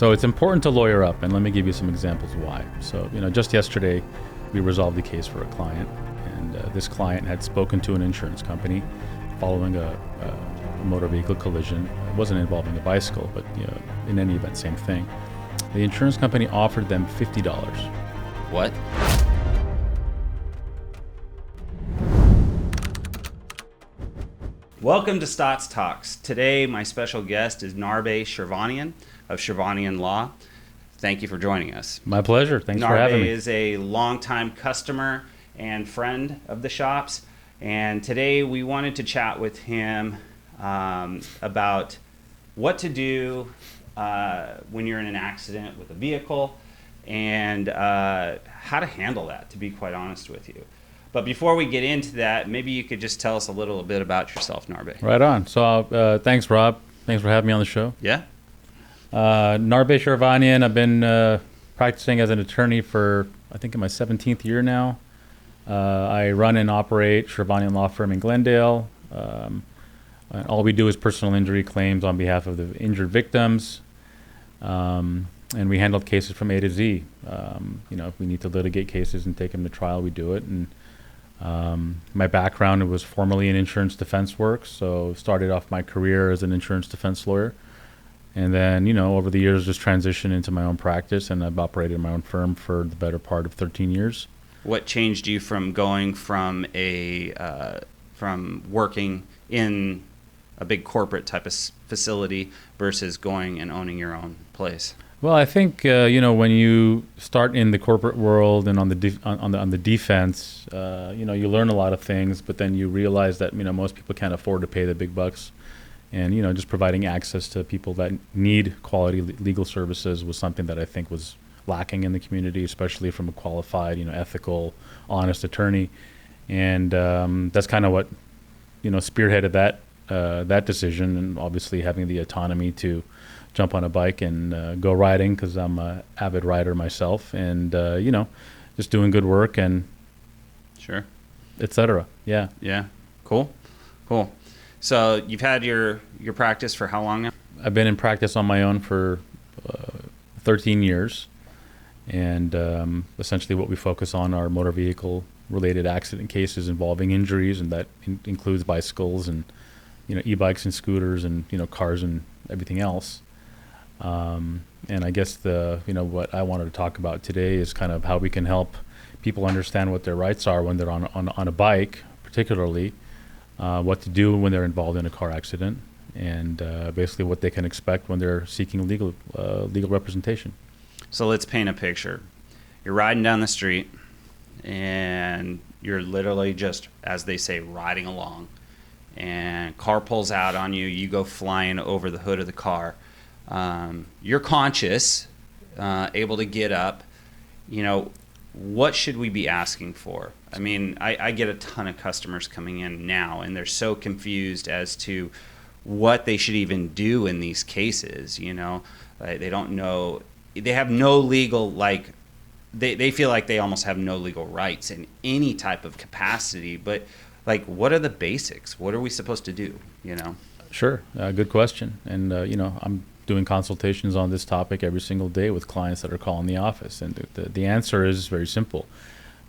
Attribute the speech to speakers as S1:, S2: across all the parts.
S1: So it's important to lawyer up, and let me give you some examples why. So, just yesterday, we resolved a case for a client, and this client had spoken to an insurance company following a motor vehicle collision. It wasn't involving a bicycle, but in any event, same thing. The insurance company offered them $50.
S2: What? Welcome to Stotts Talks. Today, my special guest is Narbeh Shirvaian of Shirvanian Law. Thank you for joining us.
S1: My pleasure. Thanks for having me.
S2: Narbeh is a longtime customer and friend of the shops, and today we wanted to chat with him about what to do when you're in an accident with a vehicle and how to handle that, to be quite honest with you. But before we get into that, maybe you could just tell us a little bit about yourself, Narbeh.
S1: Right on. So thanks, Rob. Thanks for having me on the show.
S2: Yeah.
S1: Narbeh Shirvaian. I've been practicing as an attorney for, I think, in my 17th year now. I run and operate Shirvanian Law Firm in Glendale. And all we do is personal injury claims on behalf of the injured victims. And we handle cases from A to Z. If we need to litigate cases and take them to trial, we do it. And my background was formerly in insurance defense work, so started off my career as an insurance defense lawyer. And then, over the years, just transitioned into my own practice, and I've operated my own firm for the better part of 13 years.
S2: What changed you from going from from working in a big corporate type of facility versus going and owning your own place?
S1: Well, I think when you start in the corporate world and on the defense, you learn a lot of things, but then you realize that most people can't afford to pay the big bucks, and just providing access to people that need quality legal services was something that I think was lacking in the community, especially from a qualified, ethical, honest attorney, and that's kind of what spearheaded that decision, and obviously having the autonomy to jump on a bike and go riding, because I'm an avid rider myself, and just doing good work and
S2: sure,
S1: etc. Yeah.
S2: Cool. So you've had your practice for how long now?
S1: I've been in practice on my own for 13 years, and essentially what we focus on are motor vehicle related accident cases involving injuries, and that includes bicycles and e-bikes and scooters and cars and everything else. And I guess what I wanted to talk about today is kind of how we can help people understand what their rights are when they're on a bike, particularly what to do when they're involved in a car accident, and basically what they can expect when they're seeking legal representation.
S2: So let's paint a picture. You're riding down the street, and you're literally just, as they say, riding along, and car pulls out on you. You go flying over the hood of the car. You're conscious, able to get up. What should we be asking for? I mean, I get a ton of customers coming in now, and they're so confused as to what they should even do in these cases. They don't know. They have no legal, they feel like they almost have no legal rights in any type of capacity. But what are the basics? What are we supposed to do?
S1: Sure. Good question. And I'm doing consultations on this topic every single day with clients that are calling the office, and the answer is very simple.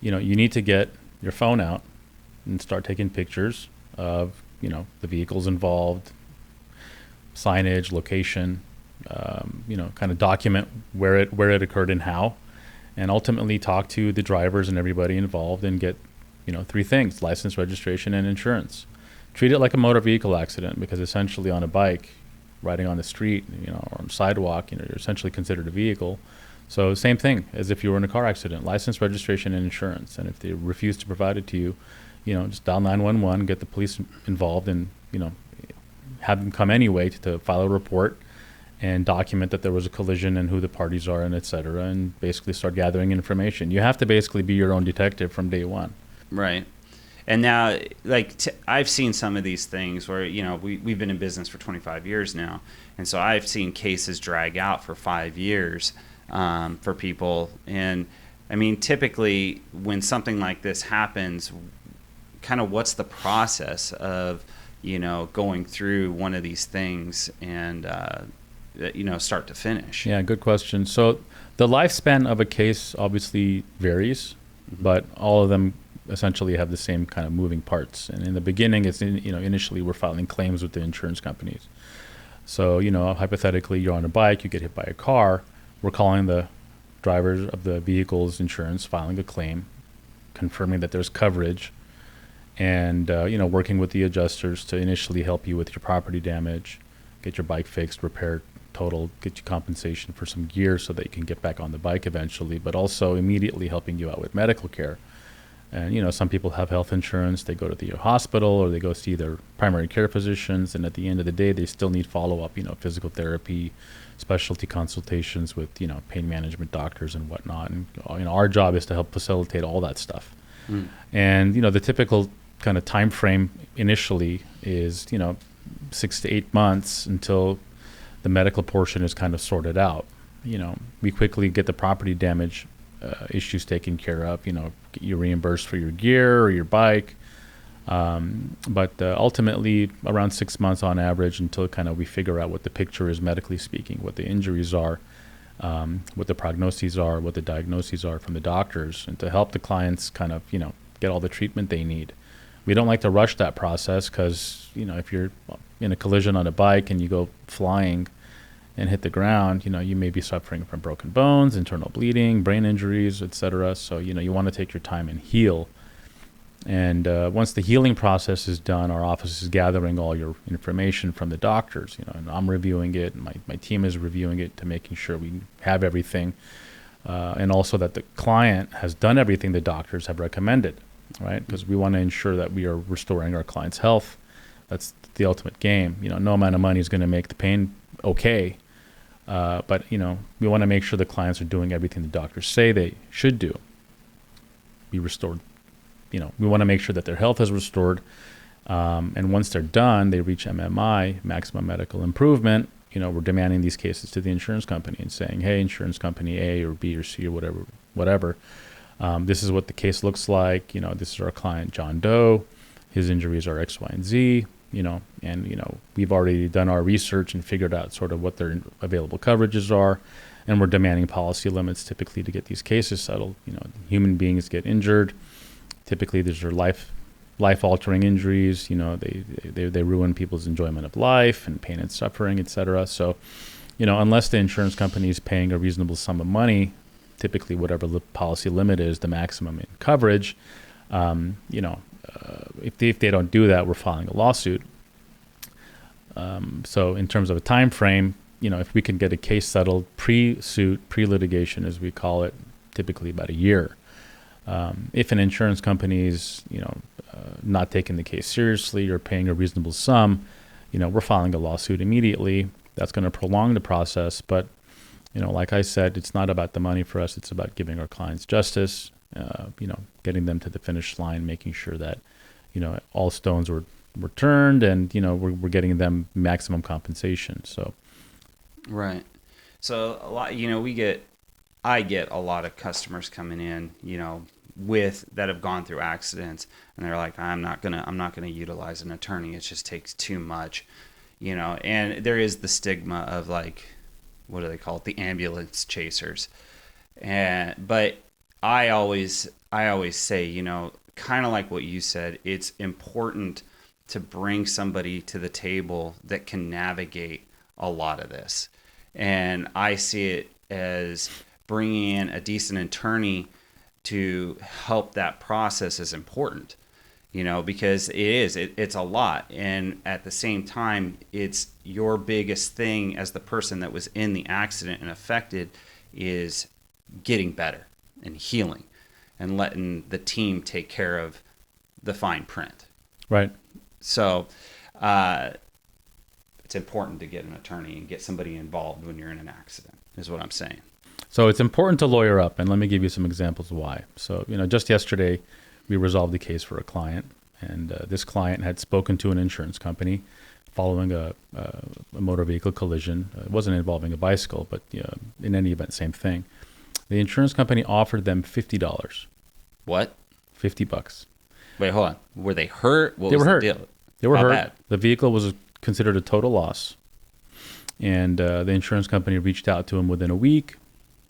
S1: You need to get your phone out and start taking pictures of the vehicles involved, signage, location, kind of document where it occurred and how, and ultimately talk to the drivers and everybody involved and get three things: license, registration, and insurance. Treat it like a motor vehicle accident, because essentially on a bike, riding on the street, or on the sidewalk, you're essentially considered a vehicle. So same thing as if you were in a car accident: license, registration, and insurance. And if they refuse to provide it to you, just dial 911, get the police involved, and have them come anyway to file a report and document that there was a collision and who the parties are and et cetera, and basically start gathering information. You have to basically be your own detective from day one.
S2: Right. And now, I've seen some of these things where, we've been in business for 25 years now. And so I've seen cases drag out for 5 years for people. And I mean, typically when something like this happens, kind of what's the process of, going through one of these things and start to finish?
S1: Yeah, good question. So the lifespan of a case obviously varies, but all of them essentially have the same kind of moving parts. And in the beginning, initially we're filing claims with the insurance companies. So, hypothetically, you're on a bike, you get hit by a car, we're calling the drivers of the vehicle's insurance, filing a claim, confirming that there's coverage, and, working with the adjusters to initially help you with your property damage, get your bike fixed, repaired, totaled, get you compensation for some gear so that you can get back on the bike eventually, but also immediately helping you out with medical care. And, some people have health insurance, they go to the hospital or they go see their primary care physicians. And at the end of the day, they still need follow-up, physical therapy, specialty consultations with, pain management doctors and whatnot. And, our job is to help facilitate all that stuff. And, the typical kind of time frame initially is, 6 to 8 months until the medical portion is kind of sorted out. We quickly get the property damage issues taken care of, get you reimbursed for your gear or your bike. But ultimately around 6 months on average until kind of we figure out what the picture is medically speaking, what the injuries are, what the prognoses are, what the diagnoses are from the doctors, and to help the clients kind of, get all the treatment they need. We don't like to rush that process because, if you're in a collision on a bike and you go flying and hit the ground, you may be suffering from broken bones, internal bleeding, brain injuries, etc. So, you want to take your time and heal. And once the healing process is done, our office is gathering all your information from the doctors, and I'm reviewing it, and my team is reviewing it to making sure we have everything, and also that the client has done everything the doctors have recommended, right? Because we want to ensure that we are restoring our client's health. That's the ultimate game. No amount of money is going to make the pain okay. But, we want to make sure the clients are doing everything the doctors say they should do. Be restored. We want to make sure that their health is restored. And once they're done, they reach MMI, maximum medical improvement. We're demanding these cases to the insurance company and saying, hey, insurance company A or B or C or whatever. This is what the case looks like. This is our client, John Doe. His injuries are X, Y, and Z. And we've already done our research and figured out sort of what their available coverages are, and we're demanding policy limits typically to get these cases settled. Human beings get injured. Typically, these are life-altering injuries. They ruin people's enjoyment of life and pain and suffering, etc. So, unless the insurance company is paying a reasonable sum of money, typically whatever the policy limit is, the maximum in coverage, if they don't do that, we're filing a lawsuit. So in terms of a time frame, if we can get a case settled pre-suit, pre-litigation, as we call it, typically about a year. If an insurance company is, not taking the case seriously or paying a reasonable sum, we're filing a lawsuit immediately. That's going to prolong the process. But, like I said, it's not about the money for us. It's about giving our clients justice, getting them to the finish line, making sure that, all stones were turned and, we're getting them maximum compensation. So.
S2: Right. So a lot, I get a lot of customers coming in, that have gone through accidents, and they're like, I'm not gonna utilize an attorney. It just takes too much, and there is the stigma of like, what do they call it? The ambulance chasers. But I always say, kind of like what you said, it's important to bring somebody to the table that can navigate a lot of this. And I see it as bringing in a decent attorney to help that process is important, because it's a lot. And at the same time, it's your biggest thing as the person that was in the accident and affected is getting better and healing and letting the team take care of the fine print.
S1: Right.
S2: So it's important to get an attorney and get somebody involved when you're in an accident, is what I'm saying.
S1: So it's important to lawyer up, and let me give you some examples why. So, just yesterday we resolved a case for a client, and this client had spoken to an insurance company following a motor vehicle collision. It wasn't involving a bicycle, but in any event, same thing. The insurance company offered them $50.
S2: What?
S1: $50.
S2: Wait, hold on. Were they hurt?
S1: They were hurt.
S2: The deal?
S1: They were
S2: How
S1: hurt.
S2: bad?
S1: The vehicle was considered a total loss. And the insurance company reached out to him within a week.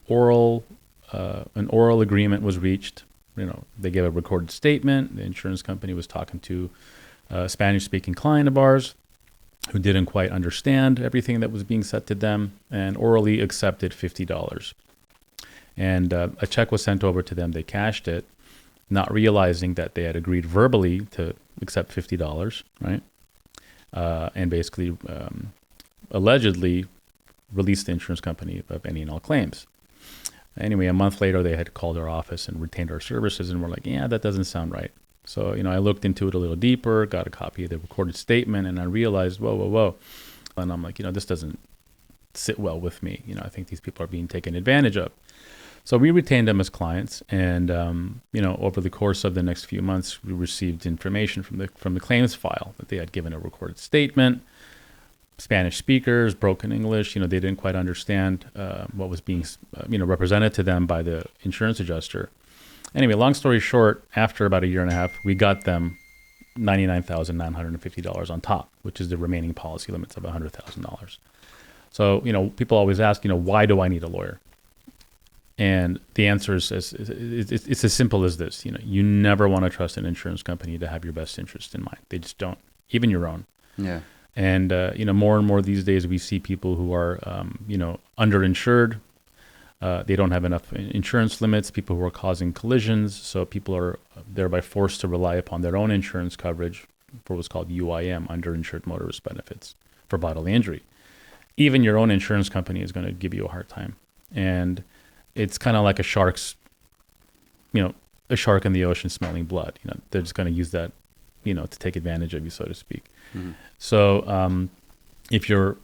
S1: An oral agreement was reached. They gave a recorded statement. The insurance company was talking to a Spanish-speaking client of ours who didn't quite understand everything that was being said to them and orally accepted $50. And a check was sent over to them. They cashed it, not realizing that they had agreed verbally to accept $50, right? And basically, allegedly, released the insurance company of any and all claims. Anyway, a month later, they had called our office and retained our services, and we're like, yeah, that doesn't sound right. So, I looked into it a little deeper, got a copy of the recorded statement, and I realized, whoa. And I'm like, this doesn't sit well with me. I think these people are being taken advantage of. So we retained them as clients, and over the course of the next few months, we received information from the claims file that they had given a recorded statement. Spanish speakers, broken English, they didn't quite understand what was being, represented to them by the insurance adjuster. Anyway, long story short, after about a year and a half, we got them $99,950 on top, which is the remaining policy limits of $100,000. So, people always ask, why do I need a lawyer? And the answer is it's as simple as this. You never want to trust an insurance company to have your best interest in mind. They just don't, even your own.
S2: Yeah.
S1: And, more and more these days we see people who are, underinsured. They don't have enough insurance limits, people who are causing collisions. So people are thereby forced to rely upon their own insurance coverage for what's called UIM, underinsured motorist benefits for bodily injury. Even your own insurance company is going to give you a hard time. And it's kind of like a shark in the ocean smelling blood. They're just going to use that, to take advantage of you, so to speak. Mm-hmm. So if you're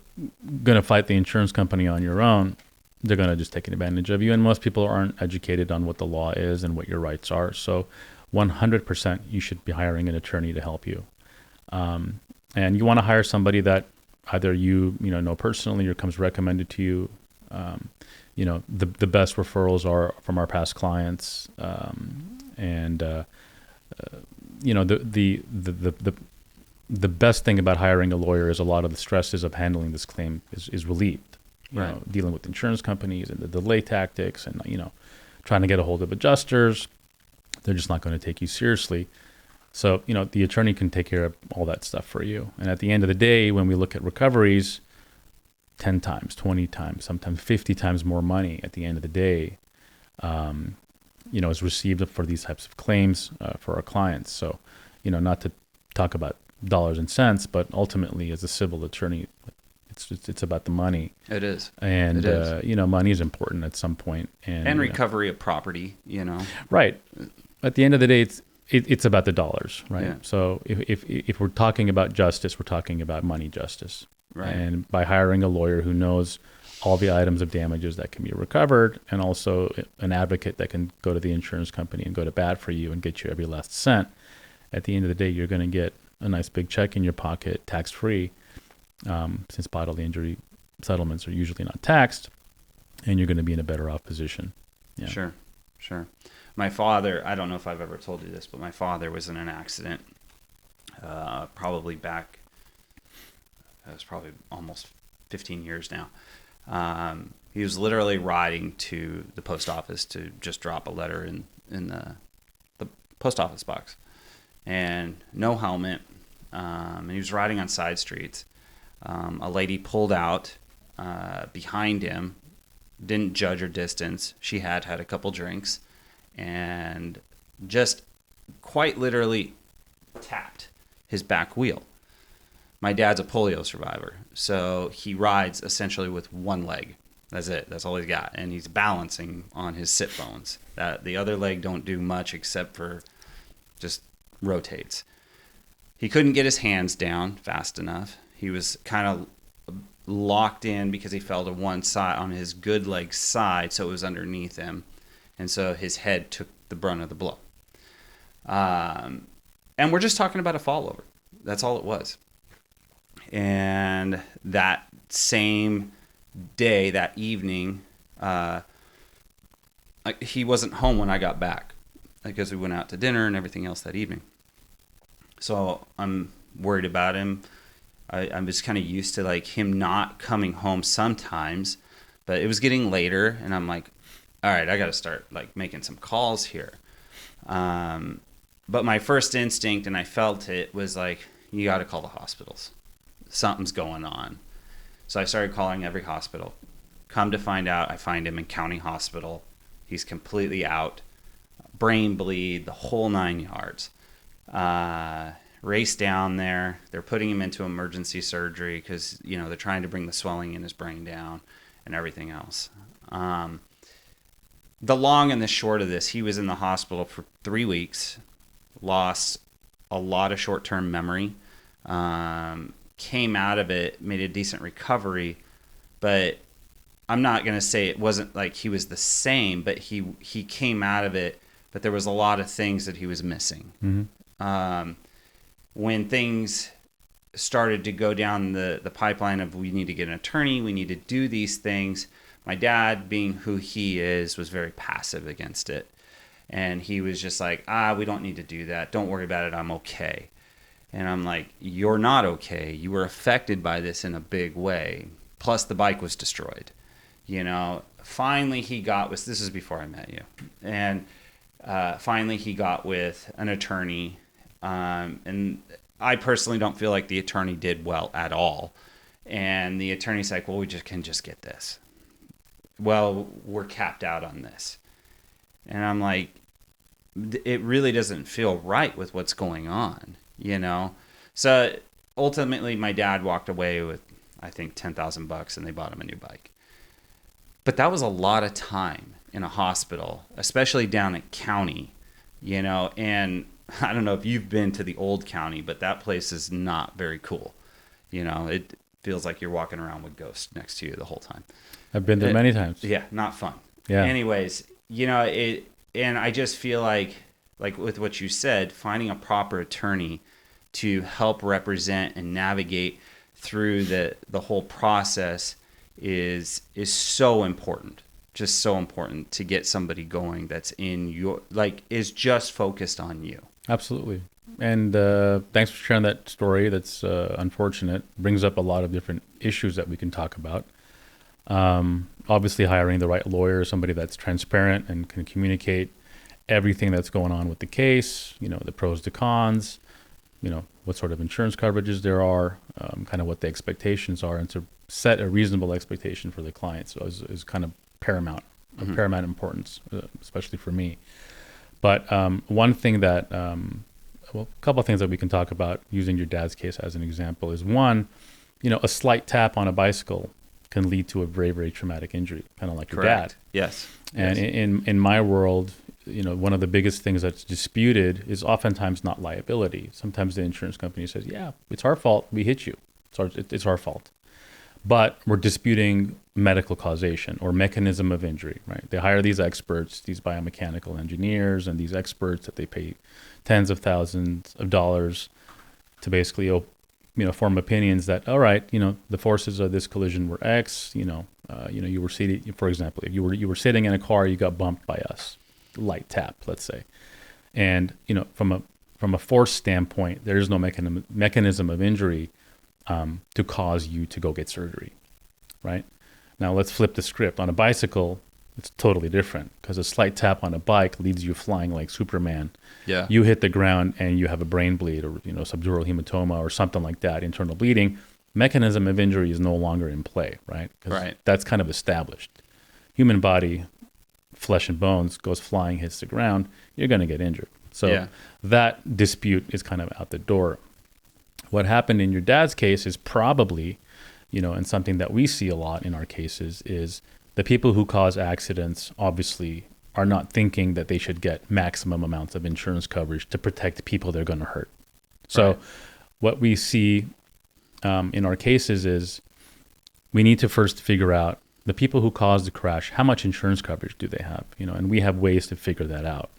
S1: going to fight the insurance company on your own, they're going to just take advantage of you. And most people aren't educated on what the law is and what your rights are. So 100% you should be hiring an attorney to help you. And you want to hire somebody that either you know personally or comes recommended to you. The best referrals are from our past clients. The best thing about hiring a lawyer is a lot of the stresses of handling this claim is relieved. Dealing with insurance companies and the delay tactics and, trying to get a hold of adjusters. They're just not going to take you seriously. So, the attorney can take care of all that stuff for you. And at the end of the day, when we look at recoveries, 10 times, 20 times, sometimes 50 times more money at the end of the day, is received for these types of claims for our clients. So, not to talk about dollars and cents, but ultimately as a civil attorney, it's about the money.
S2: It is.
S1: And, money is important at some point.
S2: And recovery of property,
S1: Right. At the end of the day, it's about the dollars, right?
S2: Yeah.
S1: So if we're talking about justice, we're talking about money justice.
S2: Right.
S1: And by hiring a lawyer who knows all the items of damages that can be recovered, and also an advocate that can go to the insurance company and go to bat for you and get you every last cent, at the end of the day, you're going to get a nice big check in your pocket, tax-free, since bodily injury settlements are usually not taxed, and you're going to be in a better off position. Yeah.
S2: Sure. My father, I don't know if I've ever told you this, but my father was in an accident probably back, it was probably almost 15 years now. He was literally riding to the post office to just drop a letter in the post office box, and no helmet, and he was riding on side streets. A lady pulled out behind him, didn't judge her distance. She had a couple drinks, and just quite literally tapped his back wheel. My dad's a polio survivor, so he rides essentially with one leg. That's it. That's all he's got, and he's balancing on his sit bones. The other leg don't do much except for just rotates. He couldn't get his hands down fast enough. He was kind of locked in because he fell to one side on his good leg side, so it was underneath him, and so his head took the brunt of the blow. And we're just talking about a fall over. That's all it was. And that same day, that evening, he wasn't home when I got back because we went out to dinner and everything else that evening. So I'm worried about him. I was kind of used to like him not coming home sometimes, but it was getting later, and I'm like, all right, I got to start like making some calls here. But my first instinct, and I felt it, was like, you got to call the hospitals. Something's going on. So I started calling every hospital. Come to find out, I find him in county hospital. He's completely out, brain bleed, the whole 9 yards. Race down there. They're putting him into emergency surgery because, you know, they're trying to bring the swelling in his brain down and everything else. The long and the short of this, he was in the hospital for 3 weeks, lost a lot of short-term memory, came out of it, made a decent recovery, but I'm not going to say it wasn't like he was the same, but he came out of it, but there was a lot of things that he was missing. Mm-hmm. When things started to go down the pipeline of we need to get an attorney, we need to do these things, my dad, being who he is, was very passive against it. And he was just like, we don't need to do that. Don't worry about it. I'm okay. And I'm like, you're not okay. You were affected by this in a big way. Plus the bike was destroyed. You know, finally he got with, this is before I met you. And finally he got with an attorney. And I personally don't feel like the attorney did well at all. And the attorney's like, well, we can just get this. Well, we're capped out on this. And I'm like, it really doesn't feel right with what's going on, you know? So ultimately my dad walked away with, I think, $10,000, and they bought him a new bike. But that was a lot of time in a hospital, especially down at county, you know? And I don't know if you've been to the old county, but that place is not very cool. You know, it feels like you're walking around with ghosts next to you the whole time.
S1: I've been there many times.
S2: Yeah, not fun.
S1: Yeah.
S2: Anyways, you know, and I just feel like with what you said, finding a proper attorney to help represent and navigate through the whole process is so important. Just so important to get somebody going that's in your, like, is just focused on you.
S1: Absolutely. And thanks for sharing that story. That's unfortunate. Brings up a lot of different issues that we can talk about. Obviously, hiring the right lawyer, somebody that's transparent and can communicate everything that's going on with the case, you know, the pros, the cons, you know, what sort of insurance coverages there are, kind of what the expectations are, and to set a reasonable expectation for the client. So is kind of paramount, of paramount importance, especially for me. But one thing that, well, a couple of things that we can talk about using your dad's case as an example is, one, you know, a slight tap on a bicycle can lead to a very, very traumatic injury, kind of like your dad.
S2: Yes.
S1: And in my world, you know, one of the biggest things that's disputed is oftentimes not liability. Sometimes the insurance company says, yeah, it's our fault, we hit you. It's our fault. But we're disputing medical causation or mechanism of injury, right? They hire these experts, these biomechanical engineers, and these experts that they pay tens of thousands of dollars to basically, you know, form opinions that, all right, you know, the forces of this collision were X. You know, you were seated, for example, if you were sitting in a car, you got bumped by us, light tap, let's say, and you know, from a force standpoint, there is no mechanism of injury to cause you to go get surgery, right? Now let's flip the script. On a bicycle, it's totally different, because a slight tap on a bike leads you flying like Superman.
S2: Yeah.
S1: You hit the ground and you have a brain bleed, or, you know, subdural hematoma or something like that, internal bleeding. Mechanism of injury is no longer in play, right?
S2: Right.
S1: That's kind of established. Human body, flesh and bones, goes flying, hits the ground, you're going to get injured. So that dispute is kind of out the door. What happened in your dad's case is probably, you know, and something that we see a lot in our cases is the people who cause accidents obviously are not thinking that they should get maximum amounts of insurance coverage to protect the people they're going to hurt. So what we see in our cases is we need to first figure out the people who caused the crash, how much insurance coverage do they have? You know, and we have ways to figure that out.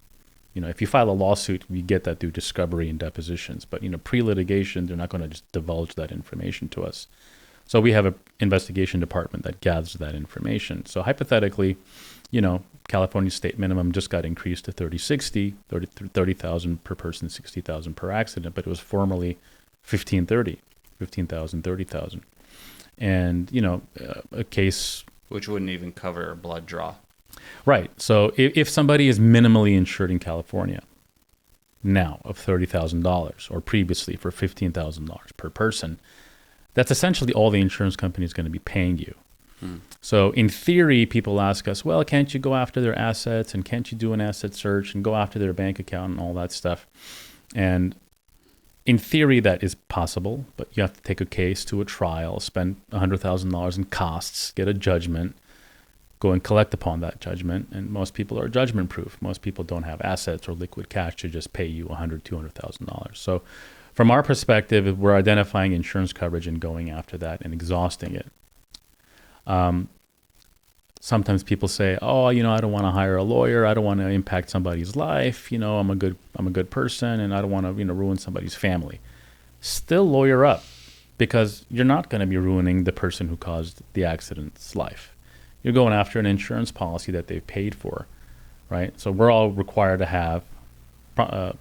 S1: You know, if you file a lawsuit, we get that through discovery and depositions. But, you know, pre-litigation, they're not going to just divulge that information to us. So we have an investigation department that gathers that information. So hypothetically, you know, California state minimum just got increased to 30,000 per person, 60,000 per accident, but it was formerly 1,530. 15,000, 30,000. And, a case...
S2: Which wouldn't even cover a blood draw.
S1: Right. So if somebody is minimally insured in California now of $30,000 or previously for $15,000 per person, that's essentially all the insurance company is going to be paying you. So in theory, people ask us, well, can't you go after their assets and can't you do an asset search and go after their bank account and all that stuff? And in theory, that is possible, but you have to take a case to a trial, spend $100,000 in costs, get a judgment, go and collect upon that judgment. And most people are judgment proof. Most people don't have assets or liquid cash to just pay you $100,000, $200,000. So from our perspective, we're identifying insurance coverage and going after that and exhausting it. Sometimes people say, oh, I don't want to hire a lawyer. I don't want to impact somebody's life. I'm a good person and I don't want to, ruin somebody's family. Still lawyer up, because you're not going to be ruining the person who caused the accident's life. You're going after an insurance policy that they've paid for, right? So we're all required to have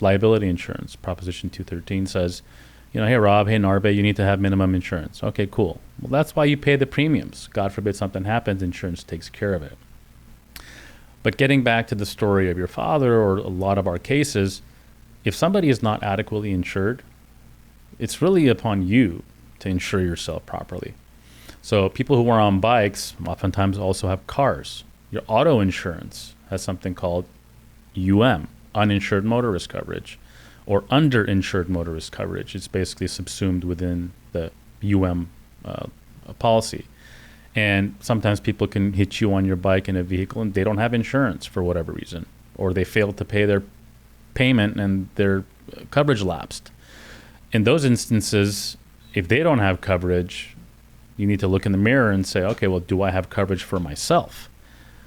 S1: liability insurance. Proposition 213 says, hey, Rob, hey, Narbeh, you need to have minimum insurance. Okay, cool. Well, that's why you pay the premiums. God forbid something happens, insurance takes care of it. But getting back to the story of your father or a lot of our cases, if somebody is not adequately insured, it's really upon you to insure yourself properly. So people who are on bikes oftentimes also have cars. Your auto insurance has something called uninsured motorist coverage, or underinsured motorist coverage. It's basically subsumed within the policy. And sometimes people can hit you on your bike in a vehicle and they don't have insurance for whatever reason, or they failed to pay their payment and their coverage lapsed. In those instances, if they don't have coverage, you need to look in the mirror and say, okay, well, do I have coverage for myself?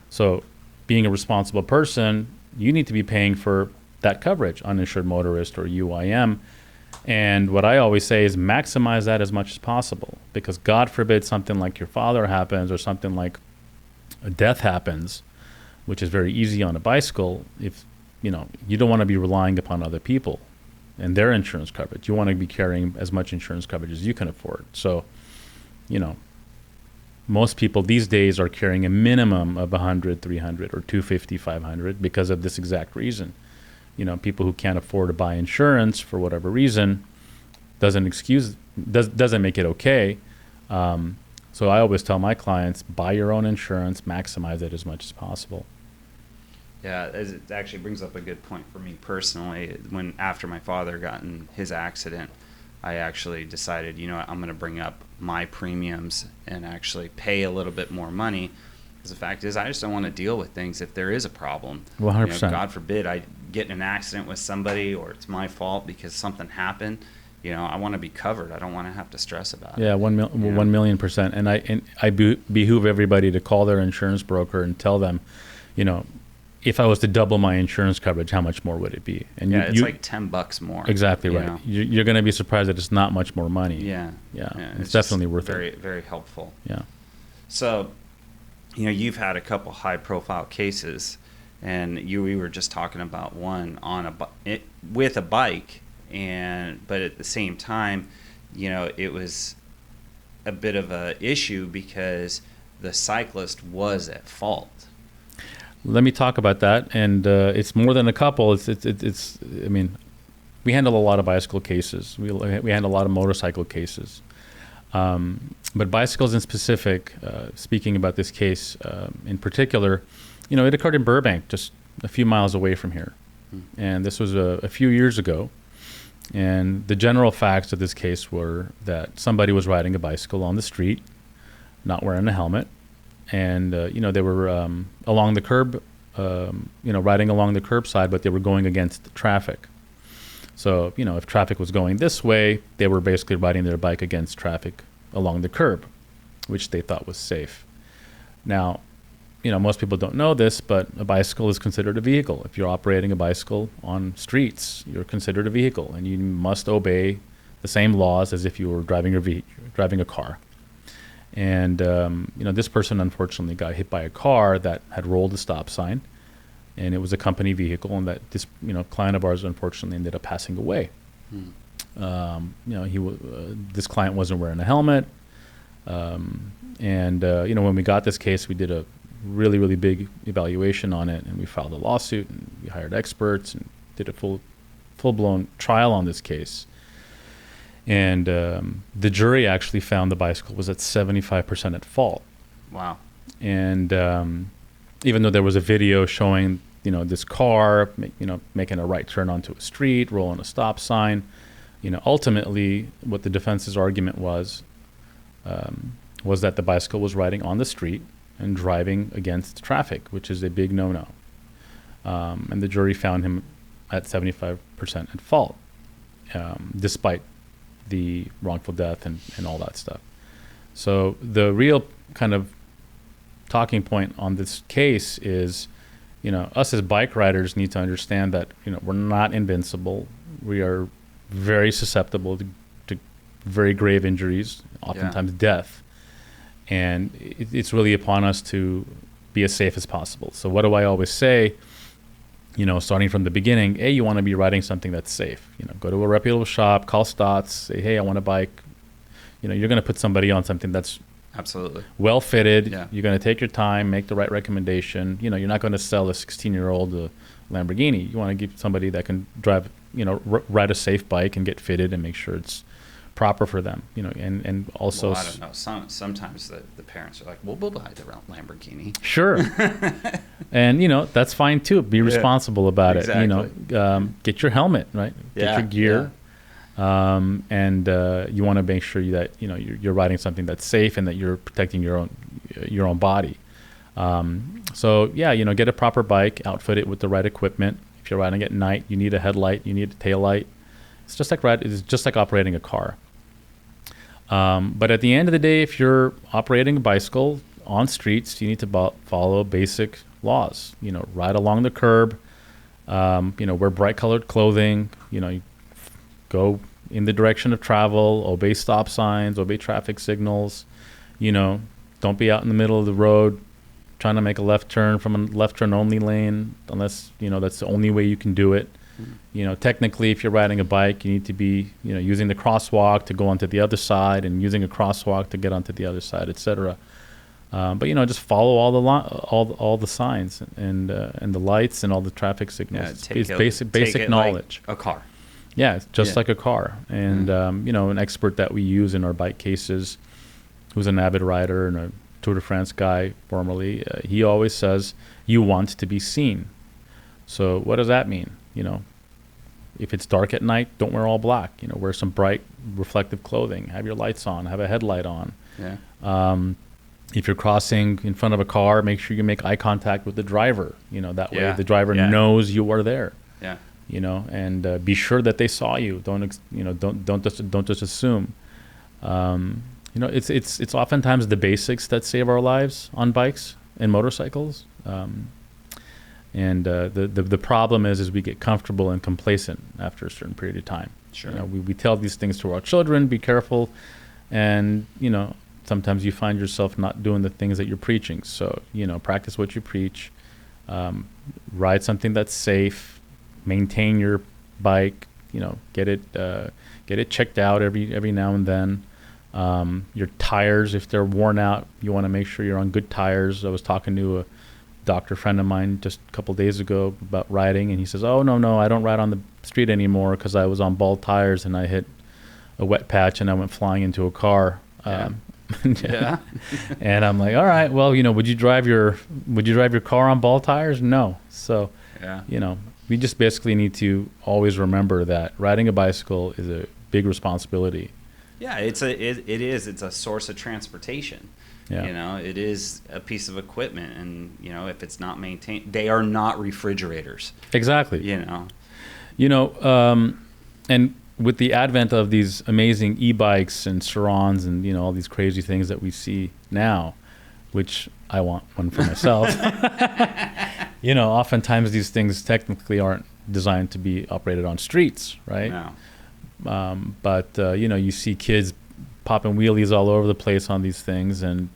S1: So being a responsible person, you need to be paying for that coverage, uninsured motorist or UIM. And what I always say is maximize that as much as possible, because God forbid something like your father happens or something like a death happens, which is very easy on a bicycle. If you don't want to be relying upon other people and their insurance coverage. You want to be carrying as much insurance coverage as you can afford. So, most people these days are carrying a minimum of 100, 300 or 250, 500 because of this exact reason. People who can't afford to buy insurance for whatever reason doesn't make it okay. So I always tell my clients, buy your own insurance, maximize it as much as possible.
S2: Yeah, it actually brings up a good point for me personally. When after my father got in his accident, I actually decided, I'm going to bring up my premiums and actually pay a little bit more money. Because the fact is, I just don't want to deal with things if there is a problem.
S1: 100%.
S2: God forbid I get in an accident with somebody or it's my fault because something happened. I want to be covered. I don't want to have to stress about it.
S1: Yeah, 1,000,000%. And I behoove everybody to call their insurance broker and tell them, if I was to double my insurance coverage, how much more would it be? And
S2: it's like $10 more.
S1: Exactly right. You're going to be surprised that it's not much more money.
S2: Yeah.
S1: It's definitely worth
S2: very,
S1: it.
S2: very helpful.
S1: Yeah.
S2: So, you've had a couple high-profile cases, and we were just talking about one on with a bike, but at the same time, it was a bit of a issue because the cyclist was at fault.
S1: Let me talk about that, and it's more than a couple. It's. I mean, we handle a lot of bicycle cases. We handle a lot of motorcycle cases, but bicycles in specific. Speaking about this case in particular, it occurred in Burbank, just a few miles away from here, and this was a few years ago. And the general facts of this case were that somebody was riding a bicycle on the street, not wearing a helmet. And, they were along the curb, riding along the curbside, but they were going against traffic. So, if traffic was going this way, they were basically riding their bike against traffic along the curb, which they thought was safe. Now, most people don't know this, but a bicycle is considered a vehicle. If you're operating a bicycle on streets, you're considered a vehicle, and you must obey the same laws as if you were driving a car. And, this person unfortunately got hit by a car that had rolled a stop sign, and it was a company vehicle, and that this, client of ours unfortunately ended up passing away. This client wasn't wearing a helmet. When we got this case, we did a really, really big evaluation on it, and we filed a lawsuit, and we hired experts and did a full-blown trial on this case. And the jury actually found the bicycle was at 75% at fault.
S2: Wow.
S1: And even though there was a video showing, this car, making a right turn onto a street, rolling a stop sign, ultimately what the defense's argument was that the bicycle was riding on the street and driving against traffic, which is a big no-no. And the jury found him at 75% at fault, despite the wrongful death and all that stuff. So the real kind of talking point on this case is, us as bike riders need to understand that, we're not invincible. We are very susceptible to very grave injuries, oftentimes death. And it's really upon us to be as safe as possible. So what do I always say? Starting from the beginning, you want to be riding something that's safe. Go to a reputable shop, call Stotts, say, hey, I want a bike. You're going to put somebody on something that's
S2: absolutely
S1: well fitted.
S2: Yeah.
S1: You're going to take your time, make the right recommendation. You're not going to sell a 16-year-old a Lamborghini. You want to give somebody that can drive, ride a safe bike and get fitted and make sure it's proper for them. And also.
S2: Well, I don't know. Sometimes the parents are like, well, we'll buy the Lamborghini.
S1: Sure. And, that's fine too. Be responsible about it. Get your helmet, right? Get your gear. And you want to make sure that, you're riding something that's safe and that you're protecting your own body. Get a proper bike, outfit it with the right equipment. If you're riding at night, you need a headlight, you need a tail light. It's just like operating a car. But at the end of the day, if you're operating a bicycle on streets, you need to follow basic laws. Ride along the curb. Wear bright colored clothing. Go in the direction of travel. Obey stop signs. Obey traffic signals. Don't be out in the middle of the road trying to make a left turn from a left turn only lane, unless that's the only way you can do it. Technically, if you're riding a bike, you need to be, using the crosswalk to go onto the other side and using a crosswalk to get onto the other side, etc. But just follow all the signs and the lights and all the traffic signals. It's basic knowledge.
S2: Like a car.
S1: Yeah, it's just like a car. And an expert that we use in our bike cases, who's an avid rider and a Tour de France guy formerly, he always says, you want to be seen. So what does that mean? If it's dark at night, don't wear all black. Wear some bright reflective clothing. Have your lights on. Have a headlight on.
S2: Yeah.
S1: If you're crossing in front of a car, make sure you make eye contact with the driver. That way the driver knows you are there.
S2: Yeah.
S1: And be sure that they saw you. Don't just assume. It's oftentimes the basics that save our lives on bikes and motorcycles. And the problem is we get comfortable and complacent after a certain period of time.
S2: Sure.
S1: We tell these things to our children, be careful, and sometimes you find yourself not doing the things that you're preaching. So practice what you preach, ride something that's safe, maintain your bike, get it checked out every now and then. Your tires, if they're worn out, you want to make sure you're on good tires. I was talking to a doctor friend of mine just a couple days ago about riding, and he says, oh no, I don't ride on the street anymore because I was on bald tires and I hit a wet patch and I went flying into a car.
S2: Yeah.
S1: And I'm like, all right, well, would you drive your car on bald tires? No. So we just basically need to always remember that riding a bicycle is a big responsibility.
S2: Yeah, it is. It's a source of transportation.
S1: Yeah.
S2: It is a piece of equipment, and if it's not maintained, they are not refrigerators.
S1: Exactly. And with the advent of these amazing e-bikes and Surons and all these crazy things that we see now, which I want one for myself. Oftentimes these things technically aren't designed to be operated on streets, right?
S2: No.
S1: But you see kids popping wheelies all over the place on these things, and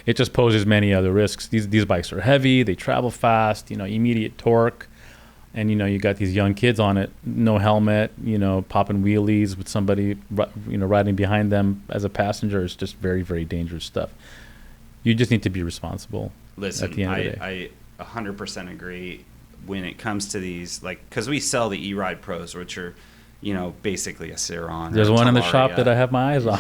S1: it just poses many other risks. These bikes are heavy, they travel fast, immediate torque, and you got these young kids on it, no helmet, popping wheelies with somebody riding behind them as a passenger. Is just very, very dangerous stuff. You just need to be responsible.
S2: Listen,
S1: at the end of the day.
S2: I 100% agree when it comes to these, because we sell the E-Ride Pros, which are basically a Ciron.
S1: There's one in the shop that I have my eyes on.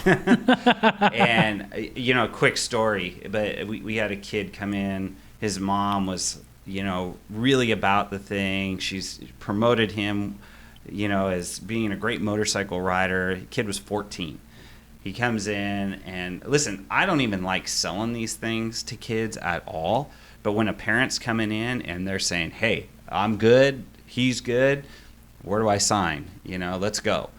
S2: And quick story, but we had a kid come in. His mom was really about the thing. She's promoted him as being a great motorcycle rider. The kid was 14. He comes in, and listen, I don't even like selling these things to kids at all, but when a parent's coming in and they're saying, hey, I'm good, he's good, where do I sign? Let's go.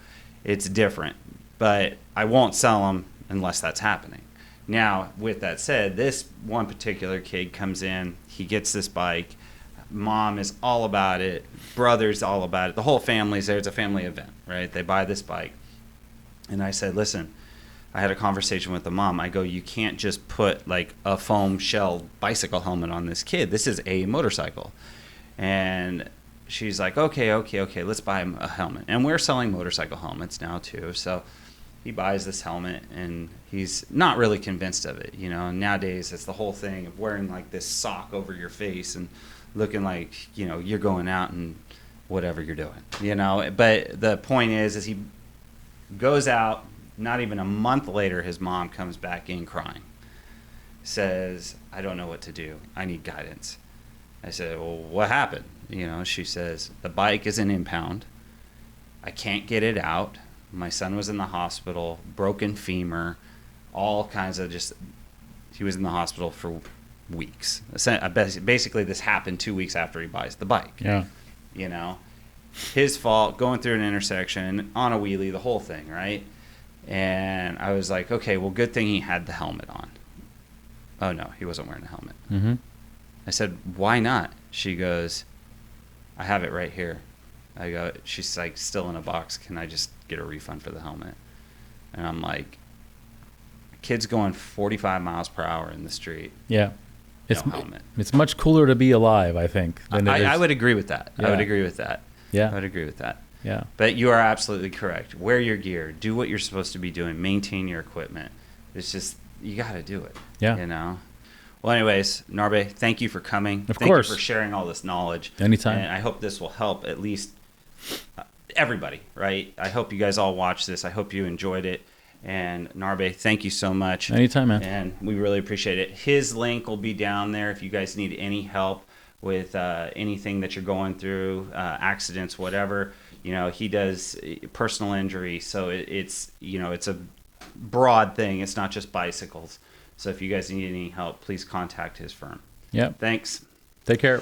S2: It's different, but I won't sell them unless that's happening. Now, with that said, this one particular kid comes in, he gets this bike, mom is all about it, brother's all about it, the whole family's there. It's a family event, right? They buy this bike. And I said, listen, I had a conversation with the mom. I go, you can't just put like a foam shell bicycle helmet on this kid. This is a motorcycle. And she's like, okay, let's buy him a helmet. And we're selling motorcycle helmets now too. So he buys this helmet, and he's not really convinced of it. Nowadays it's the whole thing of wearing like this sock over your face and looking like, you're going out and whatever you're doing, But the point is he goes out. Not even a month later, his mom comes back in crying. Says, I don't know what to do. I need guidance. I said, well, what happened? She says, the bike is an impound. I can't get it out. My son was in the hospital, broken femur, all kinds of he was in the hospital for weeks. Basically, this happened 2 weeks after he buys the bike.
S1: Yeah.
S2: His fault, going through an intersection, on a wheelie, the whole thing, right? And I was like, okay, well, good thing he had the helmet on. Oh, no, he wasn't wearing a helmet.
S1: Mm-hmm.
S2: I said, why not? She goes, I have it right here. I go, she's like, still in a box. Can I just get a refund for the helmet? And I'm like, kid's going 45 miles per hour in the street.
S1: Yeah.
S2: No helmet.
S1: It's much cooler to be alive, I think, than it is.
S2: I would agree with that.
S1: Yeah.
S2: I would agree with that.
S1: Yeah.
S2: I would agree with that.
S1: Yeah.
S2: But you are absolutely correct. Wear your gear. Do what you're supposed to be doing. Maintain your equipment. It's just, you got to do it.
S1: Yeah.
S2: Well, anyways, Narbeh, thank you for coming.
S1: Of
S2: Thank
S1: course.
S2: you for sharing all this knowledge.
S1: Anytime.
S2: And I hope this will help at least everybody, right? I hope you guys all watch this. I hope you enjoyed it. And Narbeh, thank you so much.
S1: Anytime, man.
S2: And we really appreciate it. His link will be down there if you guys need any help with anything that you're going through, accidents, whatever. He does personal injury, so it's a broad thing. It's not just bicycles. So if you guys need any help, please contact his firm.
S1: Yep.
S2: Thanks.
S1: Take care.